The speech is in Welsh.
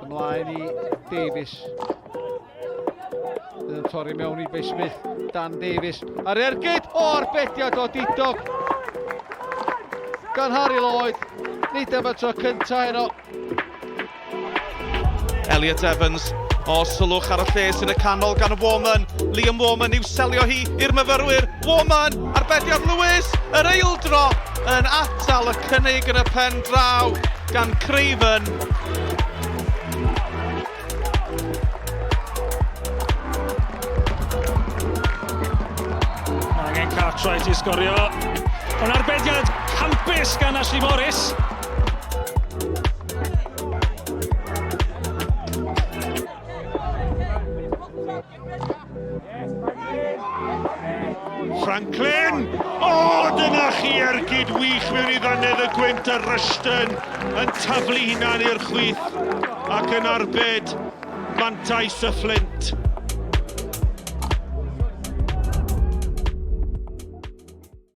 Ymlaen I Davies. Yn torri mewn I Besmith. Dan Davies. Ar ergyd o arbediad o Didog. Gan Harry Lloyd. Nid am y tro cynta heno. Elliot Evans o sylwch ar y lle sy'n y canol gan y Warman. Liam Warman i'w selio hi i'r myfyrwyr. Warman, arbediad Lewis, yr eildro yn atal y cynnig yn y pen draw gan Craven. Angen Cartwright I sgorio. Ond arbediad campus gan Ashley Morris. Franklin! O, dyna chi ergyd wych mewn I ddannedd y gwynt a Rushton yn taflu hunan i'r chwith ac yn arbed mantais y Flint.